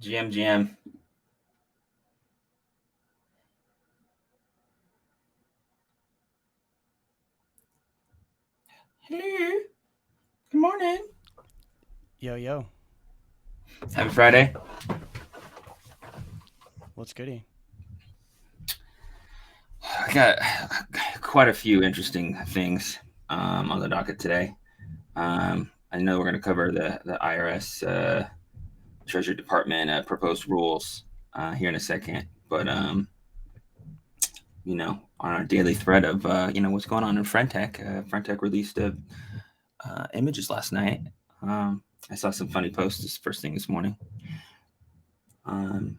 GM. Hello. Good morning. Yo, yo, Happy Friday. what's goody? I got quite a few interesting things on the docket today. I know we're going to cover the IRS Treasury Department proposed rules here in a second, but on our daily thread of what's going on in Frentech, Frentech released images last night. I saw some funny posts this first thing this morning. Um,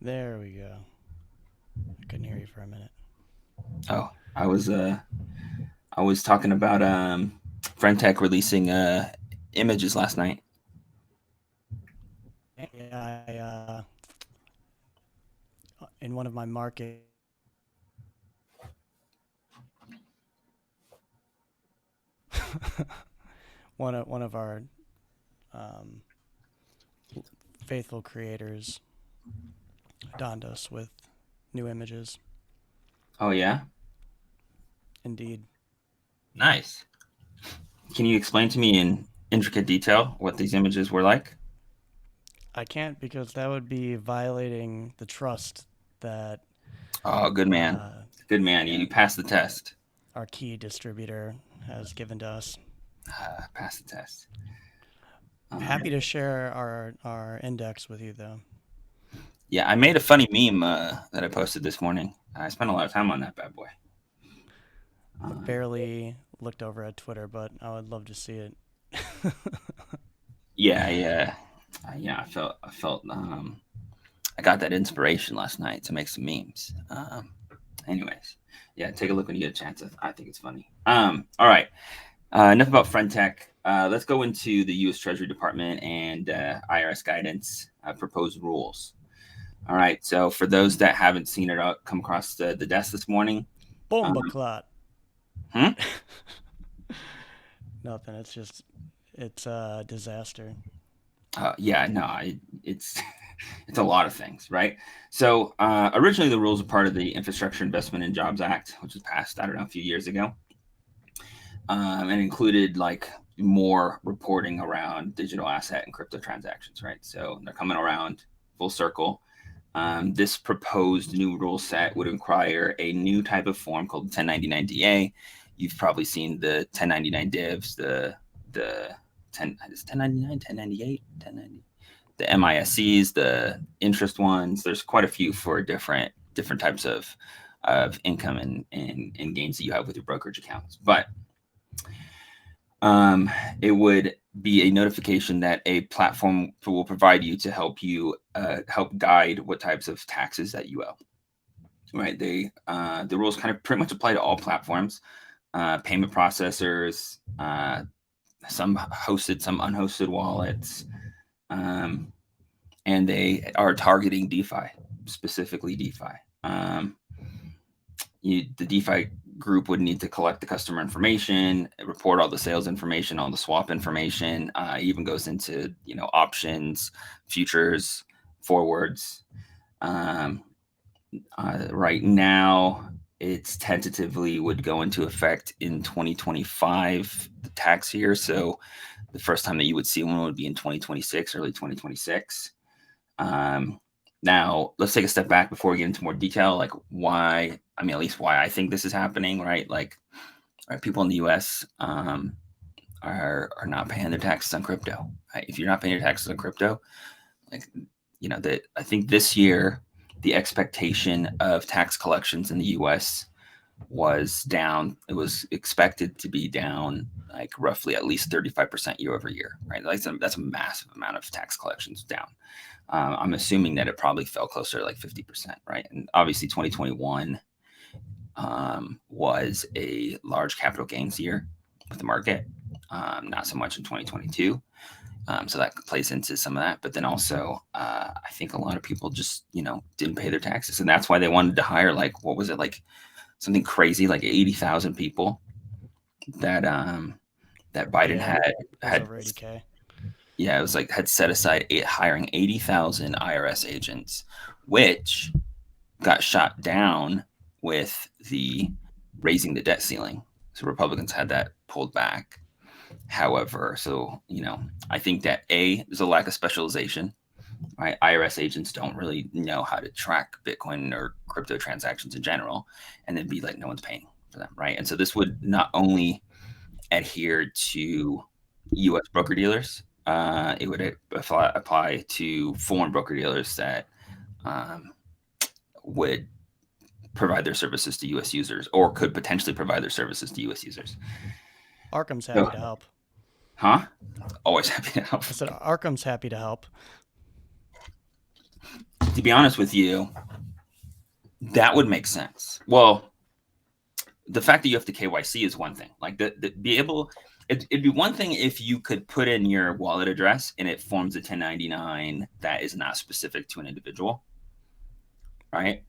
There we go. I couldn't hear you for a minute. oh, I was talking about Frentech releasing images last night. Yeah, in one of my market, one of our um, faithful creators donned us with new images. Oh yeah, Indeed, nice. Can you explain to me in intricate detail what these images were like? I can't because that would be violating the trust that Oh, good man, uh, good man. You passed the test. our key distributor has given to us. Passed the test. Happy to share our index with you though. Yeah, I made a funny meme that I posted this morning. I spent a lot of time on that bad boy. Barely looked over at Twitter, but I would love to see it. Yeah. I felt I got that inspiration last night to make some memes. Anyways, yeah, take a look when you get a chance. I think it's funny. All right. Enough about Frentech. Let's go into the U.S. Treasury Department and IRS guidance proposed rules. All right. So for those that haven't seen it come across the desk this morning, um, Bomba clot. hmm? Nothing. It's a disaster. Yeah, no, it's it's a lot of things, right? So originally the rules are part of the Infrastructure Investment and Jobs Act, which was passed, I don't know, a few years ago, and included like more reporting around digital asset and crypto transactions, right? So they're coming around full circle. This proposed new rule set would require a new type of form called 1099 DA. You've probably seen the 1099 divs, the 10 is 1099, 1098, 1090, the MISCs, the interest ones. There's quite a few for different types of income and gains that you have with your brokerage accounts. But um, it would be a notification that a platform will provide you to help you help guide what types of taxes that you owe. Right? The rules kind of pretty much apply to all platforms, payment processors, some hosted, some unhosted wallets, um, and they are targeting DeFi, specifically DeFi. The DeFi group would need to collect the customer information, report all the sales information, all the swap information. Even goes into options, futures, forwards. Um, right now, it's tentatively would go into effect in 2025, the tax year. So the first time that you would see one would be in 2026, early 2026. Um, Now, let's take a step back before we get into more detail, like why, I mean, at least why I think this is happening, right? Like, people in the US are not paying their taxes on crypto. Right? If you're not paying your taxes on crypto, like, that I think this year, the expectation of tax collections in the US was down. It was expected to be down like roughly at least 35% year over year, right? Like that's a massive amount of tax collections down. I'm assuming that it probably fell closer to like 50%, right? And obviously 2021 was a large capital gains year with the market, not so much in 2022. So that plays into some of that. But then also, I think a lot of people just, didn't pay their taxes. And that's why they wanted to hire, like, what was it, like something crazy, like 80,000 people that that Biden Yeah, had it was had over 80K. yeah, it was like had set aside hiring 80,000 IRS agents, which got shot down with the raising the debt ceiling. So Republicans had that pulled back. However, so I think that there's a lack of specialization. Right, IRS agents don't really know how to track Bitcoin or crypto transactions in general, and then be like, no one's paying for them, right? And so this would not only adhere to U.S. broker dealers, it would apply to foreign broker dealers that um, would provide their services to U.S. users, or could potentially provide their services to U.S. users. Arkham's happy So, to help. huh? Always happy to help. I said Arkham's happy to help. To be honest with you, that would make sense. Well, the fact that you have to KYC is one thing. Like it'd be one thing if you could put in your wallet address and it forms a 1099 that is not specific to an individual, right?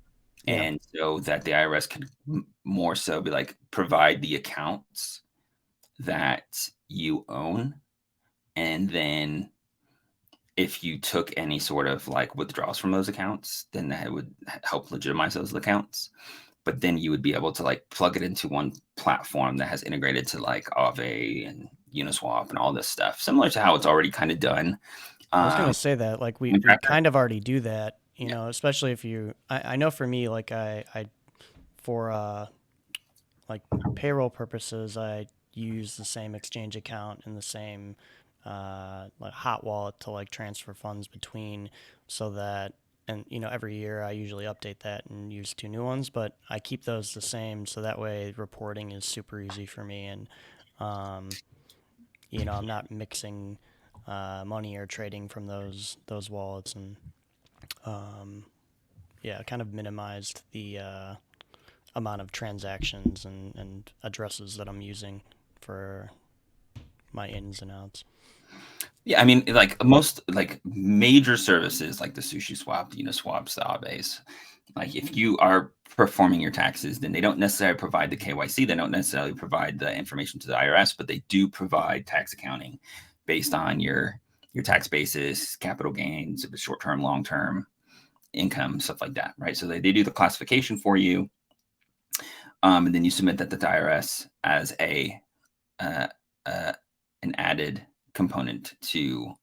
Yeah. And so that the IRS could more so be like, provide the accounts that you own, and then if you took any sort of like withdrawals from those accounts, then that would help legitimize those accounts. But then you would be able to like plug it into one platform that has integrated to like Aave and Uniswap and all this stuff, similar to how it's already kind of done. I was gonna say that like we kind of already do that, you know, especially if you. I know for me, like I for like payroll purposes, I use the same exchange account and the same like hot wallet to like transfer funds between, so that, and you know, every year I usually update that and use two new ones, but I keep those the same so that way reporting is super easy for me, and you know, I'm not mixing money or trading from those wallets, and yeah, kind of minimized the amount of transactions and addresses that I'm using for my ins and outs. Yeah, I mean, like most like major services like the Sushi Swap, Uniswaps, the Aves, like if you are performing your taxes, then they don't necessarily provide the KYC. They don't necessarily provide the information to the IRS, but they do provide tax accounting based on your tax basis, capital gains, if it's short term, long term income, stuff like that, right? So they do the classification for you, and then you submit that to the IRS as uh, an added component to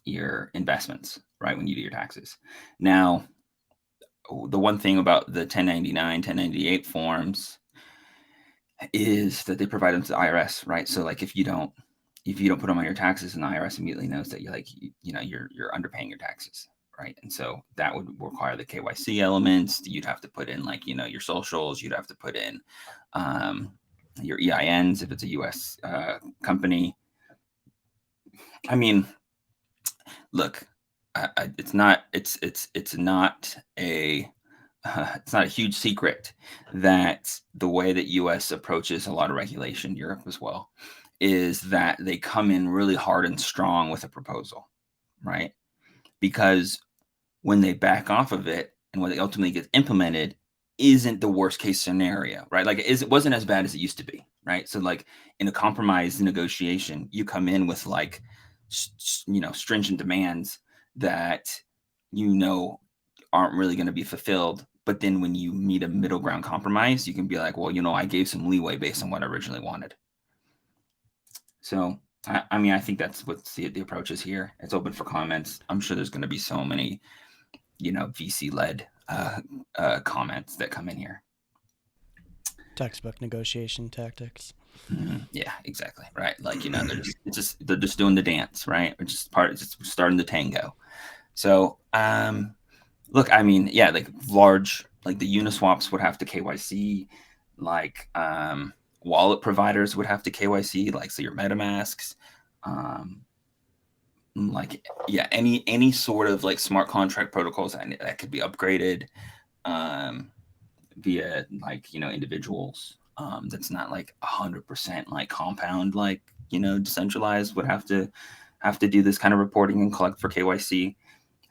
your investments, right? When you do your taxes. Now, the one thing about the 1099, 1098 forms is that they provide them to the IRS, right? So like if you don't put them on your taxes, and the IRS immediately knows that you're underpaying your taxes, right? And so that would require the KYC elements. You'd have to put in like your socials. You'd have to put in your EINs if it's a U.S. Company. I mean, look, it's not a it's not a huge secret that the way that U.S. approaches a lot of regulation, Europe as well, is that they come in really hard and strong with a proposal, right? Because when they back off of it and when it ultimately gets implemented, isn't the worst case scenario, right? Like it wasn't as bad as it used to be, right? So like in a compromise negotiation, you come in with like stringent demands that aren't really going to be fulfilled. But then when you meet a middle ground compromise, you can be like, well, I gave some leeway based on what I originally wanted. So, I mean, I think that's what the approach is here. It's open for comments. I'm sure there's going to be so many, VC-led comments that come in here. Textbook negotiation tactics. Yeah, exactly. Right. Like, they're just doing the dance, right? It's just starting the tango. So, look, I mean, yeah, like like the Uniswaps would have to KYC, like wallet providers would have to KYC, like so your MetaMasks, like yeah, any sort of like smart contract protocols that could be upgraded via like individuals. That's not like 100% like compound, like decentralized, would have to do this kind of reporting and collect for KYC.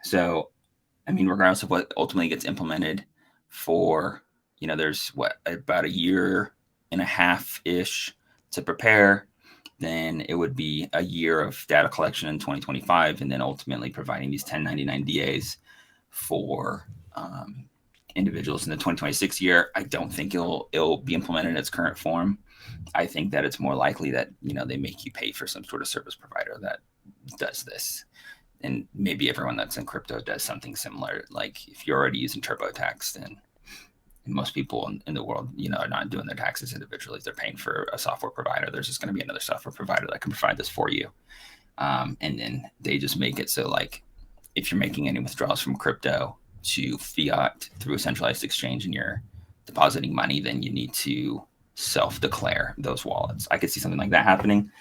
So I mean, regardless of what ultimately gets implemented for, there's about a year and a half ish to prepare. then it would be a year of data collection in 2025, and then ultimately providing these 1099 DAs for individuals in the 2026 year. I don't think it'll be implemented in its current form. I think that it's more likely that they make you pay for some sort of service provider that does this, and maybe everyone that's in crypto does something similar. Like if you're already using TurboTax, then most people in the world, are not doing their taxes individually. They're paying for a software provider. There's just going to be another software provider that can provide this for you. And then they just make it so like if you're making any withdrawals from crypto to fiat through a centralized exchange and you're depositing money, then you need to self-declare those wallets. I could see something like that happening.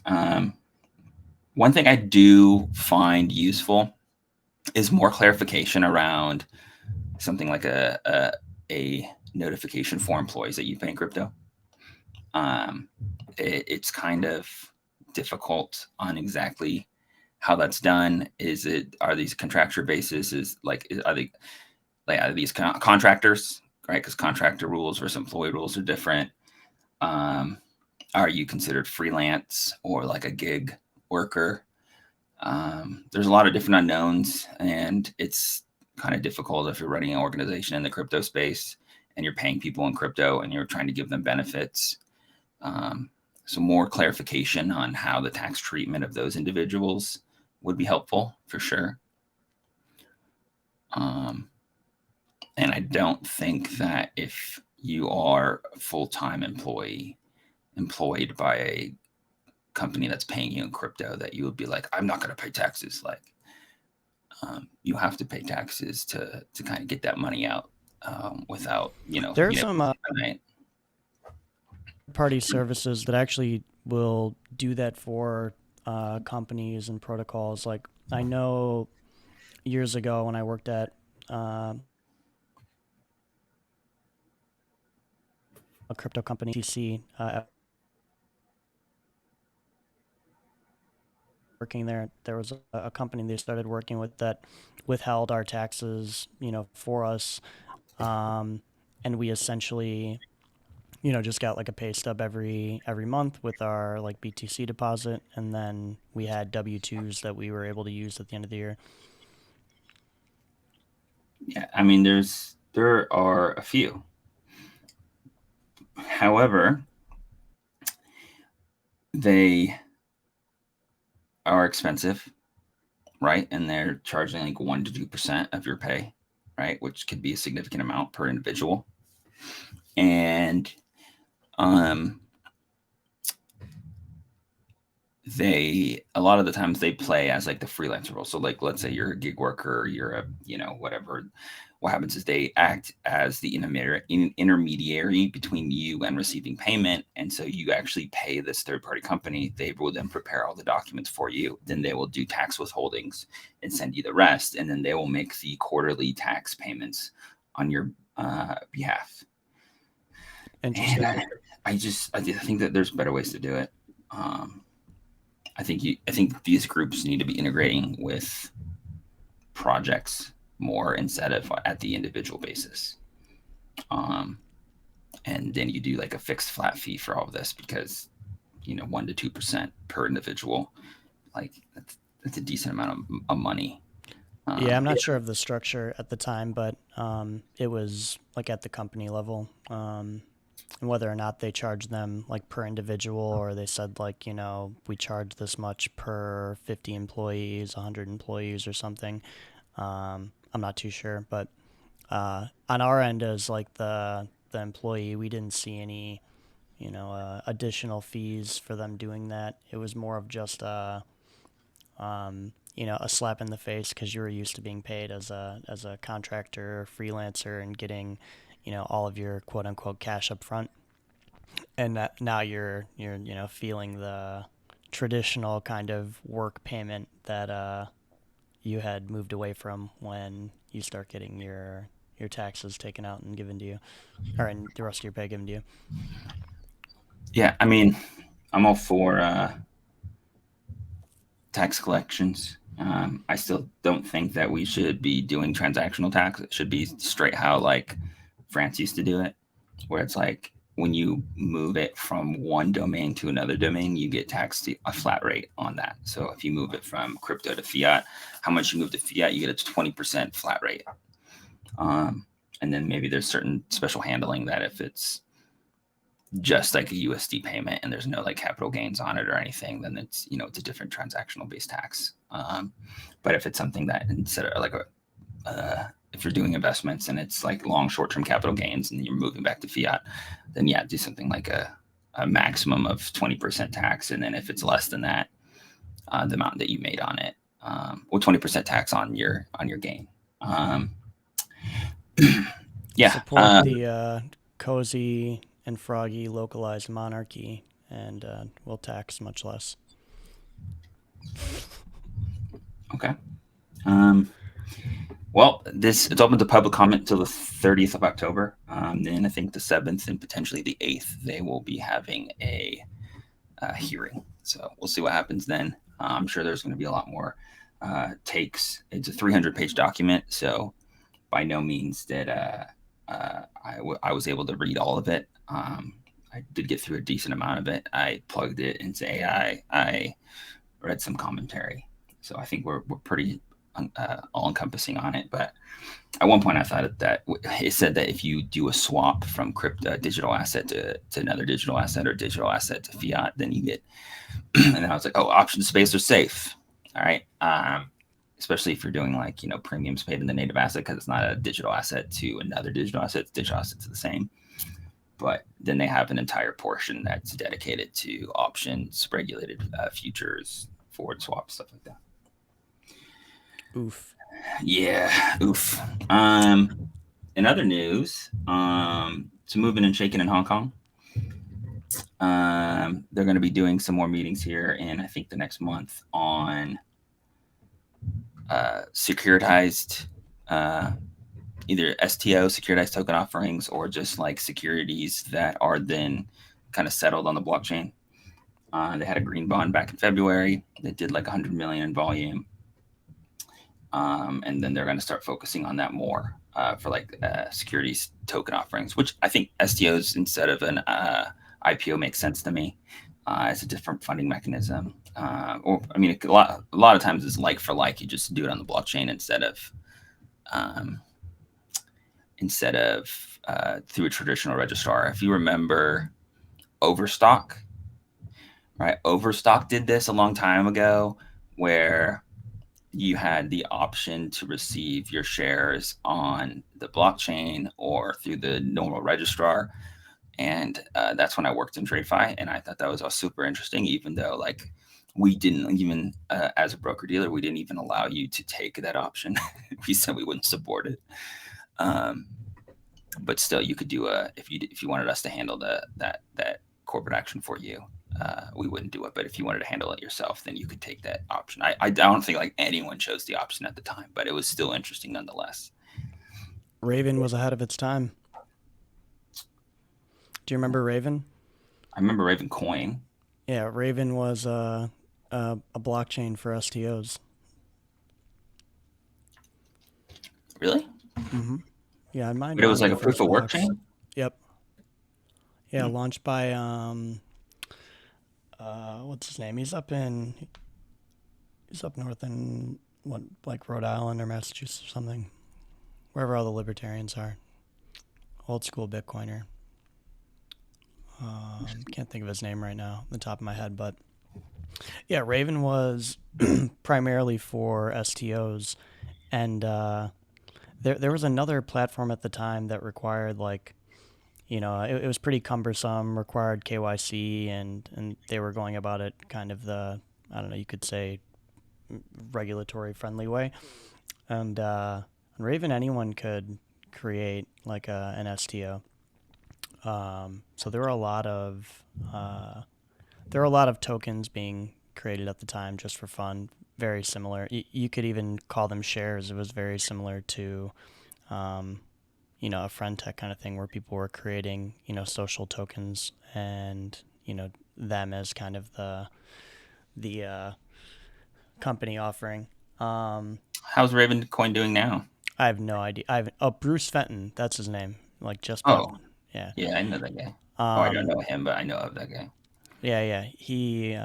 One thing I do find useful is more clarification around something like a notification for employees that you pay in crypto. It's kind of difficult on exactly how that's done. Are these contractor bases? Are these contractors, right? Because contractor rules versus employee rules are different. Are you considered freelance or like a gig worker? There's a lot of different unknowns, and it's kind of difficult if you're running an organization in the crypto space and you're paying people in crypto and you're trying to give them benefits. So more clarification on how the tax treatment of those individuals would be helpful for sure. And I don't think that if you are a full-time employee employed by a company that's paying you in crypto, that you would be like, I'm not going to pay taxes. Like, you have to pay taxes to kind of get that money out without, There's some party services that actually will do that for companies and protocols. Like I know years ago when I worked at a crypto company, TC, working there was a company they started working with that withheld our taxes, for us, and we essentially, just got like a pay stub every month with our like BTC deposit, and then we had W-2s that we were able to use at the end of the year. Yeah, I mean, there are a few. However, they are expensive, right? And they're charging like 1% to 2% of your pay, right? Which could be a significant amount per individual. And a lot of the times they play as like the freelancer role. So like, let's say you're a gig worker, you're a, whatever. What happens is they act as the intermediary between you and receiving payment. And so you actually pay this third-party company. They will then prepare all the documents for you. Then they will do tax withholdings and send you the rest. And then they will make the quarterly tax payments on your behalf. Interesting. And I think that there's better ways to do it. I think these groups need to be integrating with projects more instead of at the individual basis. And then you do like a fixed flat fee for all of this because 1% to 2% per individual, like that's a decent amount of money. Yeah, I'm not sure of the structure at the time, but it was like at the company level. And whether or not they charge them like per individual, or they said like, we charge this much per 50 employees, 100 employees or something. I'm not too sure, but on our end as like the employee, we didn't see any, additional fees for them doing that. It was more of just a slap in the face because you were used to being paid as a contractor or freelancer and getting, all of your quote unquote cash up front. And that now you're feeling the traditional kind of work payment that you had moved away from when you start getting your taxes taken out and given to you, or and the rest of your pay given to you. Yeah, I mean, I'm all for tax collections. I still don't think that we should be doing transactional tax. It should be straight how like France used to do it, where it's like when you move it from one domain to another domain, you get taxed a flat rate on that. So if you move it from crypto to fiat, how much you move to fiat, you get a 20% flat rate. And then maybe there's certain special handling that if it's just like a USD payment and there's no like capital gains on it or anything, then it's, it's a different transactional based tax. But if it's something that instead of like if you're doing investments and it's like long short-term capital gains and you're moving back to fiat, then yeah, do something like a maximum of 20% tax. And then if it's less than that, the amount that you made on it, or 20% tax on your gain. Yeah. Support the cozy and froggy localized monarchy, and we'll tax much less. Okay. Well, it's open to public comment until the 30th of October. Then I think the 7th and potentially the 8th, they will be having a hearing. So we'll see what happens then. I'm sure there's going to be a lot more takes. It's a 300-page document, so by no means did I was able to read all of it. I did get through a decent amount of it. I plugged it into AI. I read some commentary. So I think we're pretty all-encompassing on it. But at one point I thought that it said that if you do a swap from crypto digital asset to another digital asset or digital asset to fiat, then you get, and then I was like, oh, option space are safe. All right. Especially if you're doing like, premiums paid in the native asset, because it's not a digital asset to another digital asset. It's digital assets are the same. But then they have an entire portion that's dedicated to options, regulated futures, forward swaps, stuff like that. Oof. Yeah, oof. In other news, it's moving and shaking in Hong Kong. They're going to be doing some more meetings here in, I think, the next month on securitized, either STO, securitized token offerings, or just like securities that are then kind of settled on the blockchain. They had a green bond back in February. They did like 100 million in volume. And then they're going to start focusing on that more for like securities token offerings, which I think STOs instead of an IPO makes sense to me. It's a different funding mechanism. Or I mean, a lot of times it's like for like. You just do it on the blockchain instead of through a traditional registrar. If you remember Overstock, right? Overstock did this a long time ago, where you had the option to receive your shares on the blockchain or through the normal registrar. And that's when I worked in TradeFi, and I thought that was all super interesting, even though like we didn't even, as a broker dealer, we didn't even allow you to take that option. We said we wouldn't support it. But still, you could do if you wanted us to handle that corporate action for you, we wouldn't do it. But if you wanted to handle it yourself, then you could take that option. I don't think like anyone chose the option at the time, but it was still interesting nonetheless. Raven was ahead of its time. Do you remember Raven? I remember Raven Coin. Yeah, Raven was a blockchain for STOs. Really? Mm-hmm. Yeah, I might. But it was like a proof of work chain. Yep. Yeah, launched by what's his name? He's up north in what, like Rhode Island or Massachusetts or something, wherever all the libertarians are. Old school Bitcoiner. Can't think of his name right now, on the top of my head, but yeah, Raven was primarily for STOs, and there was another platform at the time that required like, it was pretty cumbersome, required KYC, and they were going about it kind of the, I don't know, you could say regulatory friendly way, and Raven, anyone could create like an STO. So there were a lot of tokens being created at the time just for fun. Very similar. You could even call them shares. It was very similar to, a friend tech kind of thing where people were creating, social tokens and, them as kind of the company offering. How's Raven Coin doing now? I have no idea. Bruce Fenton. That's his name. Like just Fenton. Yeah. Yeah, I know that guy. Oh, I don't Um, know him, but I know of that guy. yeah. He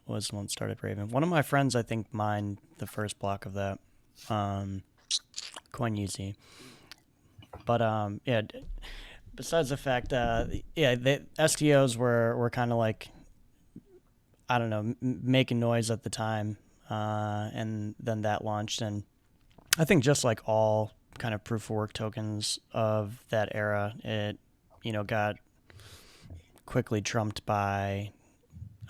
was the one that started Raven. One of my friends, I think, mined the first block of that. Um, Coinuzi. But yeah. Besides the fact, yeah, the STOs were kind of like, I don't know, making noise at the time, and then that launched, and I think just like all kind of proof of work tokens of that era, it got quickly trumped by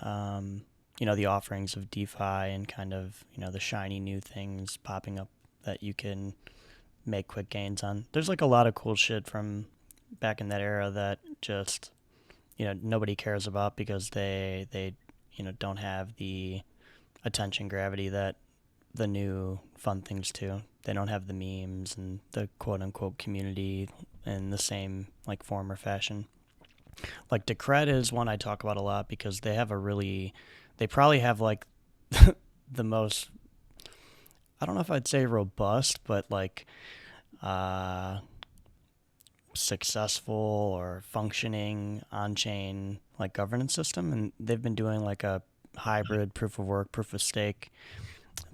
the offerings of DeFi and kind of the shiny new things popping up that you can make quick gains on. There's like a lot of cool shit from back in that era that just nobody cares about because they don't have the attention gravity that the new fun things do. They don't have the memes and the quote unquote community in the same like form or fashion. Like Decred is one I talk about a lot because they probably have like the most, I don't know if I'd say robust, but like uh, successful or functioning on-chain like governance system, and they've been doing like a hybrid proof of work, proof of stake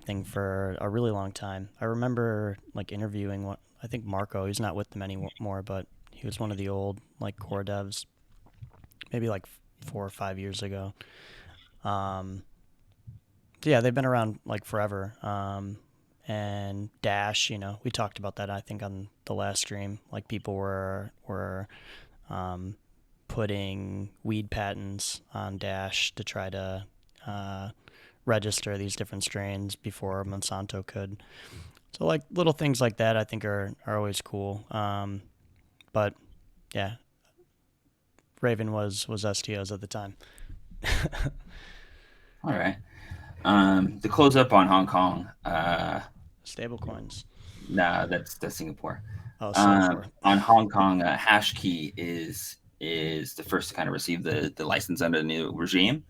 thing for a really long time. I remember like interviewing what I think Marco. He's not with them anymore, but he was one of the old like core devs, maybe like 4 or 5 years ago. Um, yeah, they've been around like forever. And Dash, we talked about that I think on the last stream. Like people were um, putting weed patents on Dash to try to uh, register these different strains before Monsanto could. So like little things like that, I think are always cool. But yeah, Raven was STOs at the time. All right. To close up on Hong Kong, Stable coins. nah, that's Singapore. Oh, Singapore. On Hong Kong, Hashkey is the first to kind of receive the license under the new regime.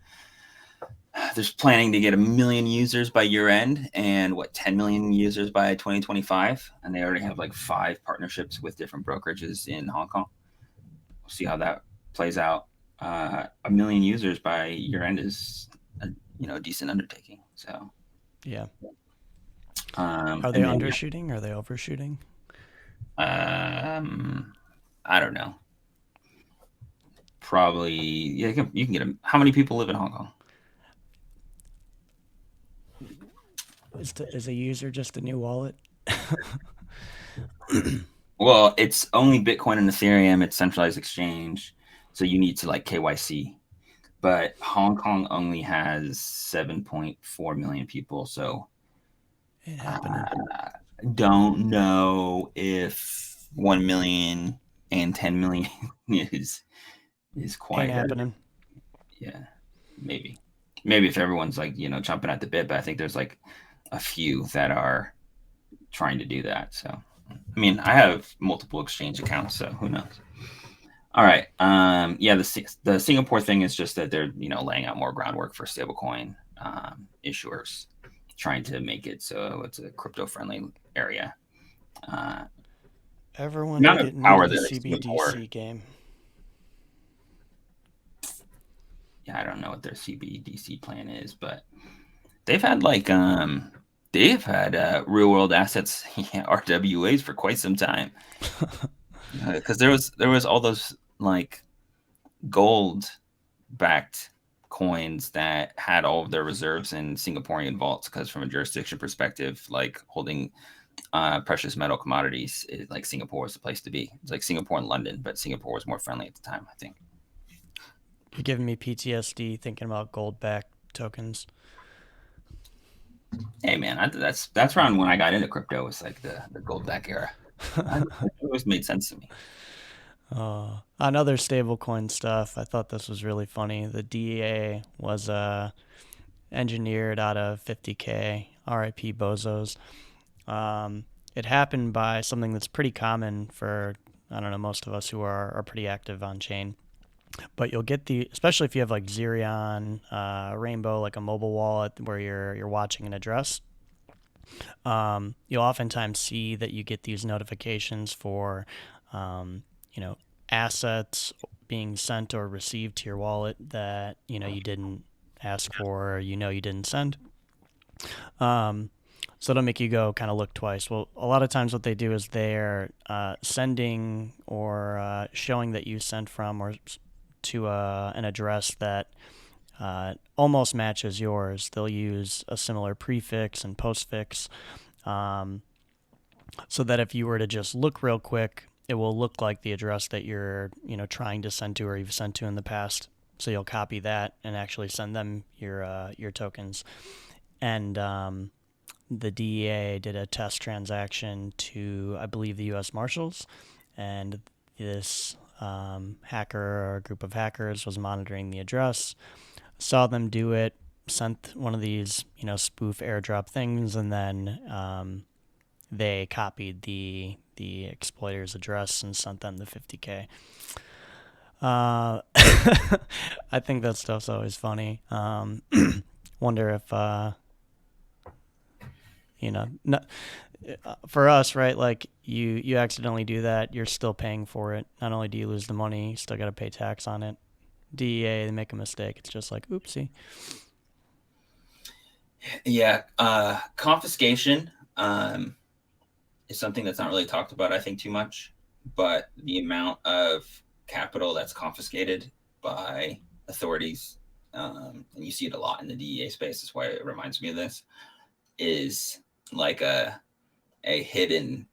There's planning to get 1 million users by year end, and 10 million users by 2025, and they already have like 5 partnerships with different brokerages in Hong Kong. We'll see how that plays out. 1 million users by year end is a decent undertaking. So Yeah. Are they and then undershooting? Are they overshooting? I don't know. Probably, yeah. You can get them. How many people live in Hong Kong? Is a user just a new wallet? Well, it's only Bitcoin and Ethereum. It's centralized exchange, so you need to like KYC. But Hong Kong only has 7.4 million people, so Ain't happening. uh, don't know if 1 million and 10 million is Ain't quite right. happening. Yeah, maybe if everyone's like chomping at the bit, but I think there's like a few that are trying to do that. So, I mean, I have multiple exchange accounts, so who knows? All right. Yeah, the Singapore thing is just that they're laying out more groundwork for stablecoin issuers, trying to make it so it's a crypto friendly area. Uh, Everyone's Amount of getting into power the that Singapore. CBDC game. Yeah, I don't know what their CBDC plan is, but they've had like real world assets RWAs for quite some time. Because there was all those like gold backed coins that had all of their reserves in Singaporean vaults, because from a jurisdiction perspective, like holding precious metal commodities, like Singapore was the place to be. It's like Singapore and London, but Singapore was more friendly at the time, I think. You're giving me PTSD thinking about gold backed tokens. Hey man, that's around when I got into crypto. Was like the gold back era. It always made sense to me. On other stablecoin stuff, I thought this was really funny. The DEA was engineered out of 50K, RIP bozos. It happened by something that's pretty common for, I don't know, most of us who are pretty active on chain. But you'll get especially if you have like Xerion, Rainbow, like a mobile wallet where you're watching an address. You'll oftentimes see that you get these notifications for, um, you know, assets being sent or received to your wallet that you didn't ask for, or you didn't send. Um, so it'll make you go kind of look twice. Well, a lot of times what they do is they're sending or showing that you sent from or to an address that almost matches yours. They'll use a similar prefix and postfix, um, so that if you were to just look real quick, it will look like the address that you're trying to send to or you've sent to in the past. So you'll copy that and actually send them your tokens. And the DEA did a test transaction to, I believe, the U.S. Marshals, and this hacker or a group of hackers was monitoring the address, saw them do it, sent one of these, spoof airdrop things, and then they copied the exploiter's address and sent them the 50K. I think that stuff's always funny. Wonder if not, for us, right? Like you accidentally do that, you're still paying for it. Not only do you lose the money, you still got to pay tax on it. DEA, they make a mistake, it's just like, oopsie. Yeah, confiscation is something that's not really talked about, I think, too much. But the amount of capital that's confiscated by authorities, and you see it a lot in the DEA space, that's why it reminds me of this, is like a hidden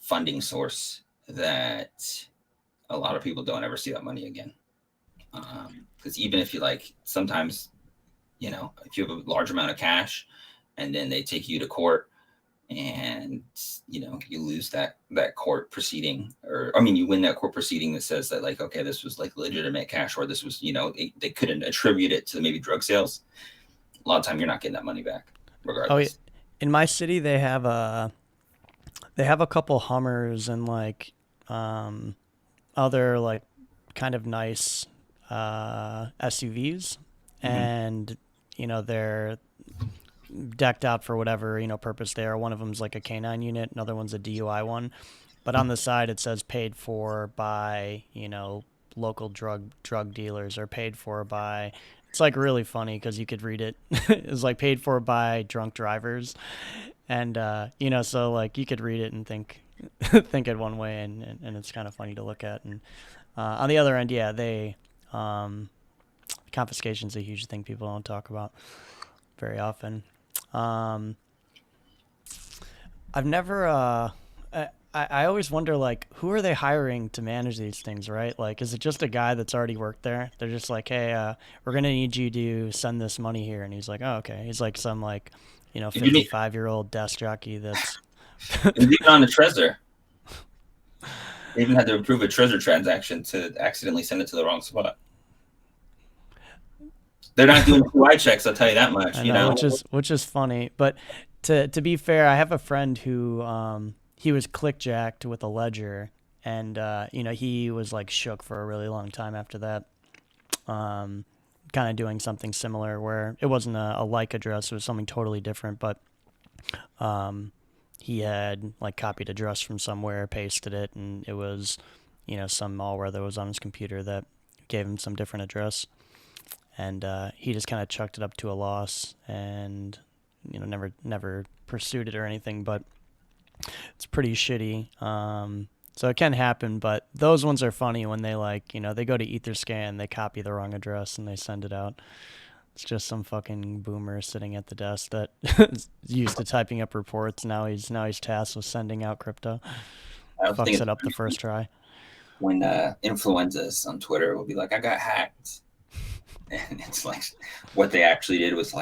funding source that a lot of people don't ever see that money again. Because even if you sometimes, if you have a large amount of cash and then they take you to court and, you lose that court proceeding, or, I mean, you win that court proceeding that says that okay, this was legitimate cash, or this was, they couldn't attribute it to maybe drug sales. A lot of time you're not getting that money back regardless. Oh, yeah. In my city, they have a couple Hummers and other kind of nice SUVs, and they're decked out for whatever purpose they are. One of them's like a canine unit, another one's a DUI one, but on the side it says paid for by local drug dealers, or paid for by. It's really funny because you could read it. It's paid for by drunk drivers, and so you could read it and think it one way, and it's kind of funny to look at. And on the other end, yeah, they confiscation's a huge thing people don't talk about very often. I've never. I always wonder who are they hiring to manage these things, right? Is it just a guy that's already worked there? They're just hey, we're gonna need you to send this money here, and he's like, oh, okay. He's some 55-year-old desk jockey that's even on the Trezor. They even had to approve a Trezor transaction to accidentally send it to the wrong spot. They're not doing QI checks, I'll tell you that much. I know, which is funny. But to be fair, I have a friend who he was clickjacked with a ledger, and he was shook for a really long time after that. Kind of doing something similar where it wasn't a like address, it was something totally different, but he had copied address from somewhere, pasted it, and it was some malware that was on his computer that gave him some different address, and he just kind of chucked it up to a loss, and never pursued it or anything. But it's pretty shitty. So it can happen, but those ones are funny when they they go to Etherscan, they copy the wrong address and they send it out. It's just some fucking boomer sitting at the desk that is used to typing up reports. Now he's tasked with sending out crypto. Fucks it up the first try. When influencers on Twitter will be like, I got hacked. And it's what they actually did was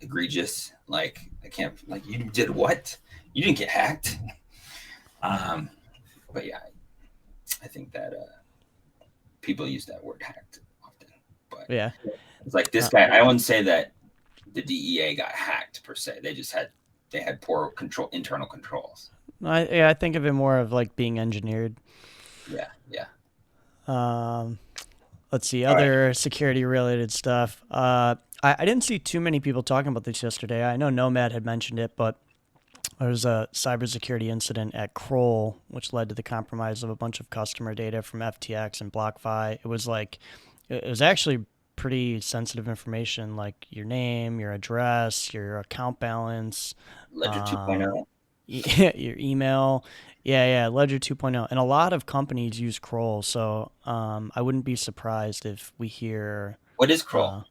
egregious. I can't, you did what? You didn't get hacked. But yeah, I think that people use that word hacked often. But yeah, it's this guy. I wouldn't say that the DEA got hacked per se. They had poor internal controls. I think of it more of being engineered. Yeah. Let's see, other security related stuff. I didn't see too many people talking about this yesterday. I know Nomad had mentioned it, but There was a cybersecurity incident at Kroll, which led to the compromise of a bunch of customer data from FTX and BlockFi. It was actually pretty sensitive information, like your name, your address, your account balance, Ledger um, 2.0. your email. Yeah, Ledger 2.0. And a lot of companies use Kroll, so I wouldn't be surprised if we hear What is Kroll? uh,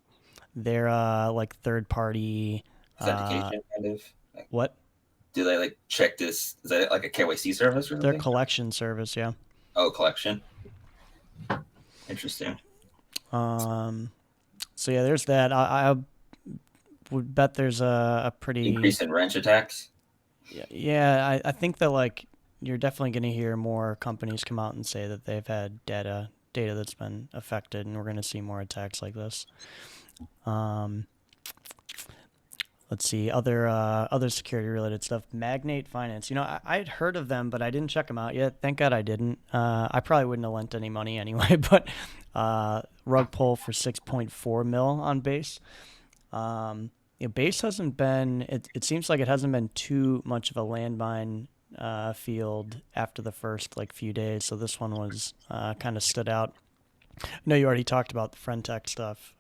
they're like third party. Uh, Authentication, kind of. Like, what? do they like check this? Is that like a KYC service or Their something? collection service, yeah. Oh, collection. Interesting. Um, so yeah, there's that. I would bet there's a pretty Increase in wrench attacks. yeah. I think that like you're definitely going to hear more companies come out and say that they've had data that's been affected, and we're going to see more attacks like this. Um, let's see other security related stuff. Magnate Finance. You know, I had heard of them, but I didn't check them out yet. Thank God I didn't. I probably wouldn't have lent any money anyway. But rug pull for 6.4 mil on base. Base hasn't been. It seems like it hasn't been too much of a landmine field after the first like few days. So this one was kind of stood out. I know you already talked about the Frentech stuff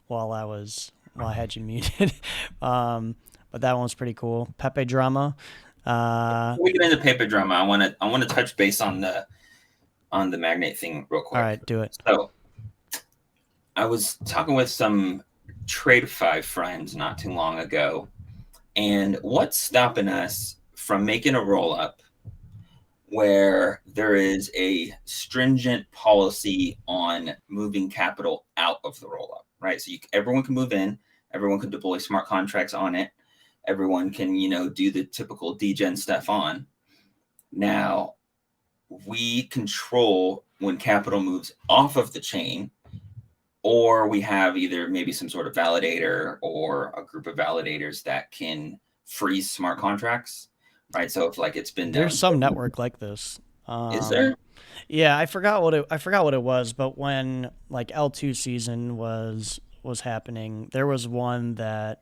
while I had you muted, but that one was pretty cool. Pepe drama. Before we get into paper drama, I want to touch base on the magnate thing real All quick. right, do it. So I was talking with some Trade5 friends not too long ago, and what's stopping us from making a roll up where there is a stringent policy on moving capital out of the roll up, right? So everyone can move in, everyone can deploy smart contracts on it, everyone can, do the typical degen stuff on. Now, we control when capital moves off of the chain, or we have either maybe some sort of validator or a group of validators that can freeze smart contracts, right? So if like it's been There's known, some network like this. is there? Yeah, I forgot what it was, but when like L2 season was happening, there was one that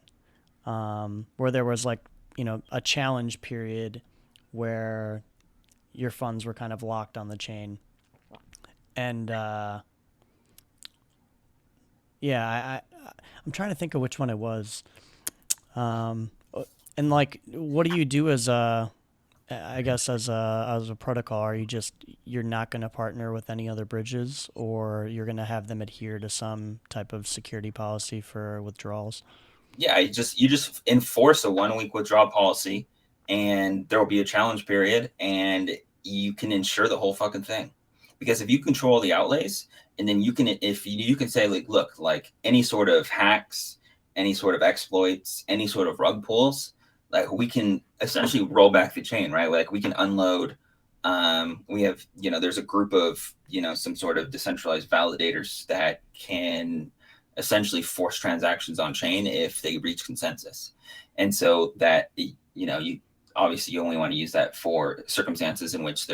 where there was like a challenge period where your funds were kind of locked on the chain, and yeah, I'm trying to think of which one it was. Um, and like, what do you do as a, I guess as a protocol? Are you're not going to partner with any other bridges, or you're going to have them adhere to some type of security policy for withdrawals? Yeah, you just enforce a 1 week withdrawal policy, and there will be a challenge period, and you can insure the whole fucking thing. Because if you control the outlays, and then if you can say like, look, like any sort of hacks, any sort of exploits, any sort of rug pulls, like we can essentially roll back the chain, right? Like we can unload. We have, there's a group of, some sort of decentralized validators that can essentially force transactions on chain if they reach consensus. And so that, you obviously you only want to use that for circumstances in which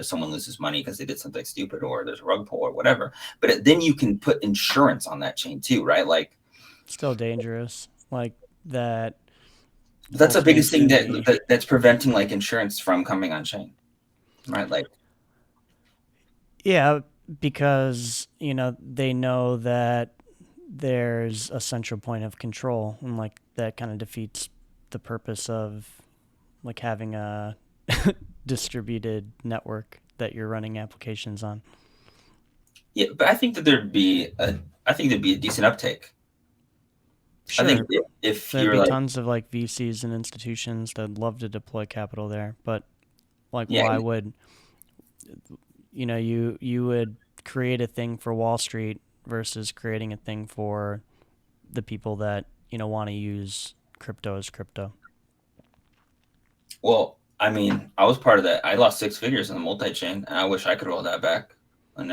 someone loses money because they did something stupid or there's a rug pull or whatever. But then you can put insurance on that chain too, right? Like Still dangerous, like that. that's Whole the biggest thing chain that's preventing like insurance from coming on chain, right? Like, yeah, because they know that there's a central point of control, and like that kind of defeats the purpose of like having a distributed network that you're running applications on. yeah, but I think there'd be a decent uptake. I think Sure, if there'd you're be like, tons of like VCs and institutions that'd love to deploy capital there, but like yeah, why would you would create a thing for Wall Street versus creating a thing for the people that want to use crypto as crypto. well, I mean, I was part of that. I lost 6 figures in the multi-chain, and I wish I could roll that back. And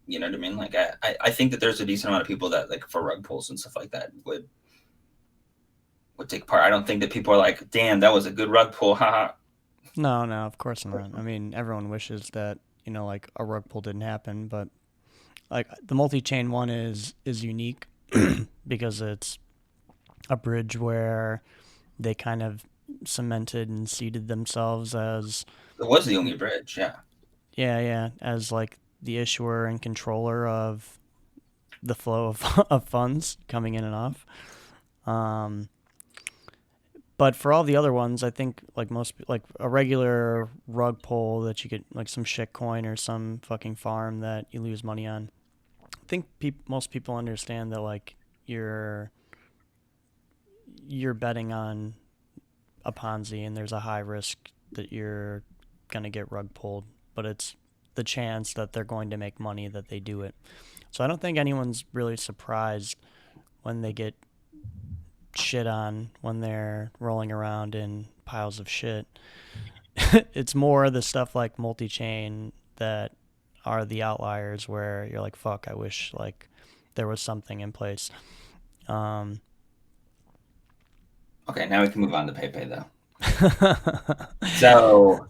you know what I mean? Like, I think that there's a decent amount of people that like for rug pulls and stuff like that would take part. I don't think that people are like, damn, that was a good rug pull, haha. No, of course not. I mean, everyone wishes that like a rug pull didn't happen, but like the multi-chain one is unique because it's a bridge where they kind of cemented and seated themselves as, It was the only bridge, yeah. yeah, as like the issuer and controller of the flow of, of funds coming in and off. Um, but for all the other ones, I think like most, like a regular rug pull that you get, like some shit coin or some fucking farm that you lose money on. I think most people understand that like you're you're betting on a Ponzi and there's a high risk that you're gonna get rug pulled, but it's the chance that they're going to make money that they do it. So I don't think anyone's really surprised when they get shit on when they're rolling around in piles of shit. It's more the stuff like multi-chain that are the outliers where you're like, fuck, I wish like there was something in place. Um, Okay, now we can move on to PayPay though. So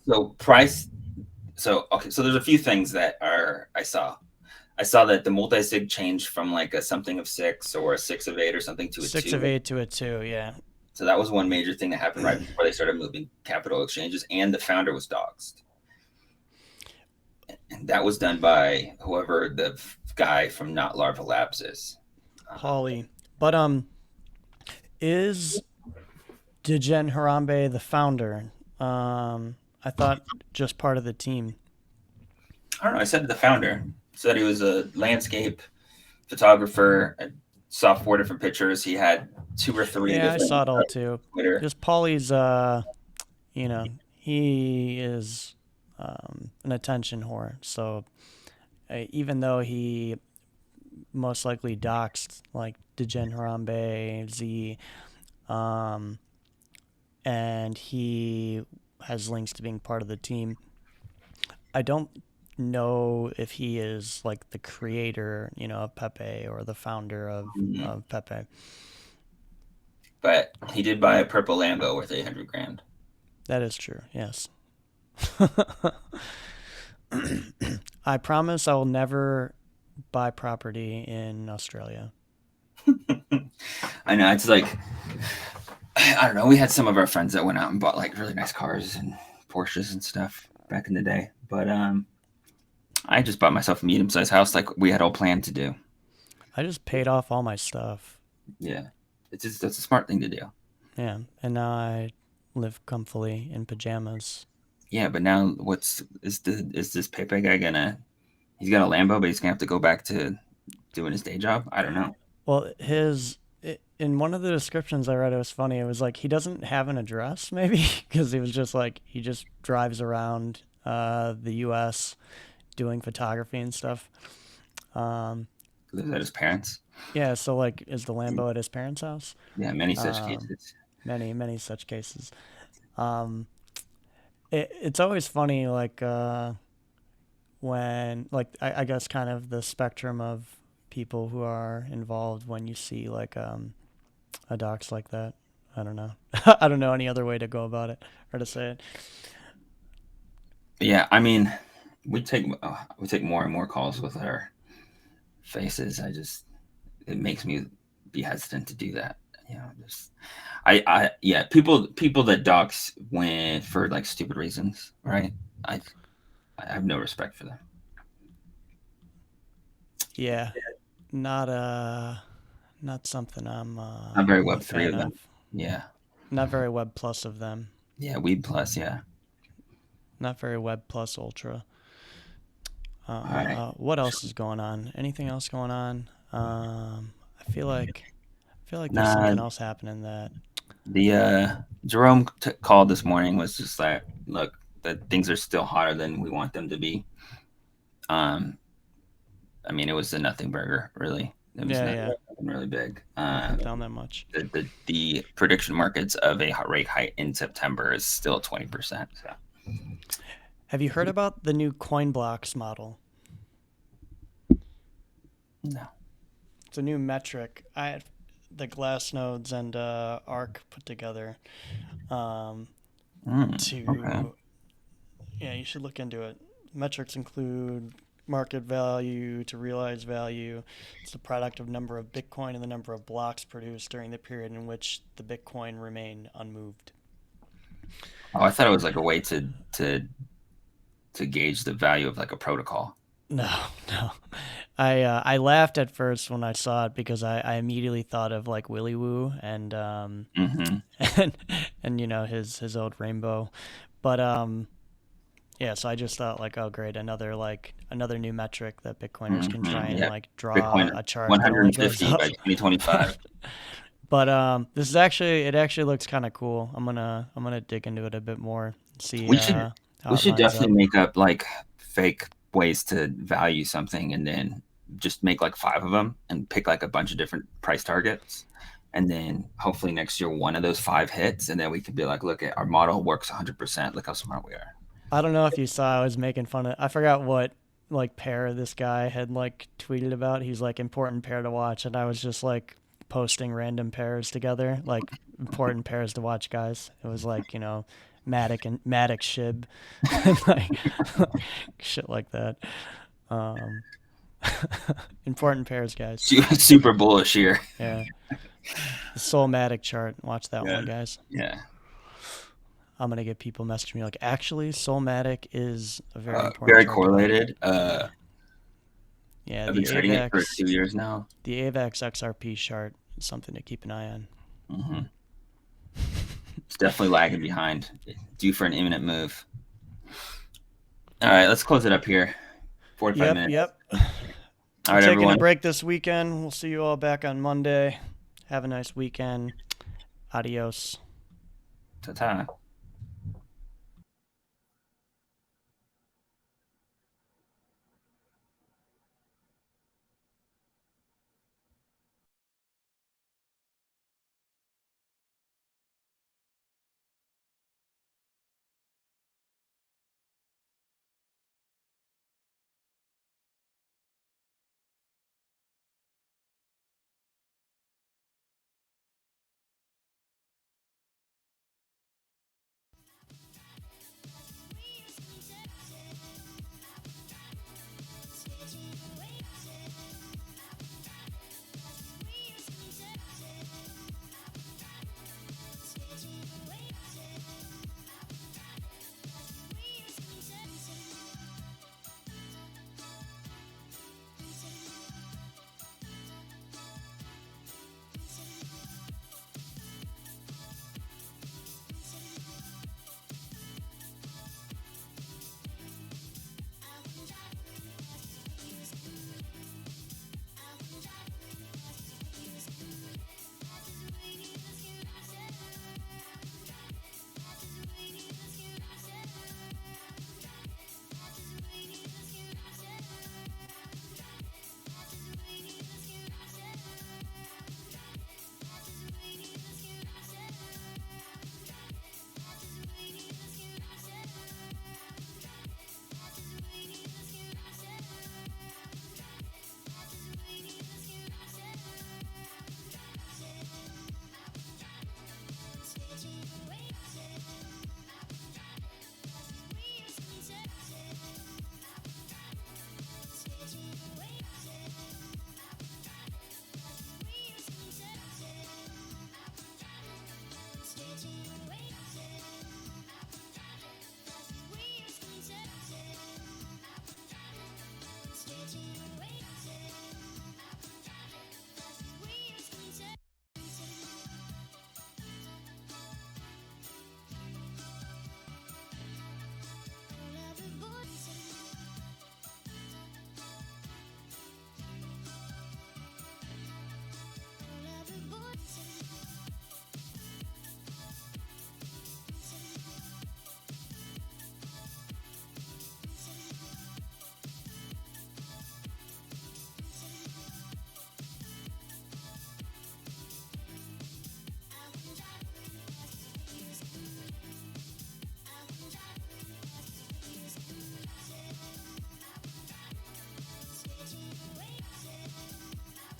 so price so okay, so there's a few things that are I saw. I saw that the multi-sig changed from like a something of six or a six of eight or something to a Six of two. eight to a two, yeah. So that was one major thing that happened right before they started moving capital exchanges, and the founder was doxxed. And that was done by whoever the guy from Not Larva Labs is. Pauly. But is Dijen Harambe the founder? I thought just part of the team. I don't know. I said the founder. Said he was a landscape photographer. I saw four different pictures. He had two or three Yeah, I different saw it all too. Twitter. Just Pauly's, you know, he is an attention whore. So even though he most likely doxed like Dijen Harambe, Z, um, and he has links to being part of the team, I don't know if he is like the creator, of Pepe or the founder Mhm. of Pepe. But he did buy a purple Lambo worth 800 grand. That is true. Yes. I promise I will never buy property in Australia. I know. It's like, I don't know. We had some of our friends that went out and bought like really nice cars and Porsches and stuff back in the day. But I just bought myself a medium sized house like we had all planned to do. I just paid off all my stuff. Yeah. It's just, that's a smart thing to do. Yeah, and now I live comfily in pajamas. Yeah, but now is this Pepe guy gonna he's got a Lambo, but he's gonna have to go back to doing his day job? I don't know. Well, in one of the descriptions I read, it was funny. It was like he doesn't have an address, maybe, because he was just like he just drives around the U.S. doing photography and stuff. Um, Lives at his parents. yeah, so like, is the Lambo at his parents' house? Yeah, many such Um, cases. many such cases. Um, it's always funny, like when like I guess kind of the spectrum of people who are involved when you see like a docs like that. I don't know. I don't know any other way to go about it or to say it. But yeah, I mean, we take more and more calls with our faces. It makes me be hesitant to do that. You know, just I yeah, people that dox when for like stupid reasons, right? I I have no respect for them. Yeah, not not something I'm very I'm a Web three fan of them. of. Yeah, Not very Web Plus of them. yeah, Weed Plus. Yeah. Not very Web Plus Ultra. All right. What else is going on? Anything else going on? I feel like there's Nah, something else happening that. the Jerome call this morning was just like, look, that things are still hotter than we want them to be. Um, I mean, it was a nothing burger, really. It was Yeah, yeah. nothing really big. Didn't come down that much. The prediction markets of a rate hike in September is still 20%. So Have you heard about the new Coinblocks model? no. It's a new metric. I had the Glassnodes and Arc put together Okay. to. Yeah, you should look into it. Metrics include market value to realized value. It's the product of number of Bitcoin and the number of blocks produced during the period in which the Bitcoin remained unmoved. Oh, I thought it was like a way to gauge the value of like a protocol. No, no. I laughed at first when I saw it because I immediately thought of like Willy Woo and Hmm. and you know his old rainbow, but yeah. So I just thought like, oh great, another new metric that Bitcoiners can try and Yeah. like draw Bitcoin a chart that only goes 150 by up. 2025. But this is actually it actually looks kind of cool. I'm gonna dig into it a bit more, see We should how we it should lines up. definitely make up like fake ways to value something and then just make like five of them and pick like a bunch of different price targets. And then hopefully next year one of those five hits, and then we could be like, look at our model works 100%. Look how smart we are. I don't know if you saw I was making fun of I forgot what like pair this guy had like tweeted about. He's like important pair to watch and I was just like posting random pairs together, like important pairs to watch guys. It was like, you know, Matic Shib and like shit like that. Um important pairs guys. Super bullish here. Yeah. The Soulmatic chart. Watch that Yeah. one, guys. Yeah. I'm gonna get people messaging me like, actually, Soulmatic is a very important Very chart to watch. correlated. Yeah, I've been trading it for 2 years now. The AVAX XRP chart is something to keep an eye on. Hmm. It's definitely lagging behind, due for an imminent move. All right, let's close it up here. 45 Yep, minutes. yep. All I'm right, taking a everyone. break this weekend. We'll see you all back on Monday. Have a nice weekend. Adios. Ta-ta.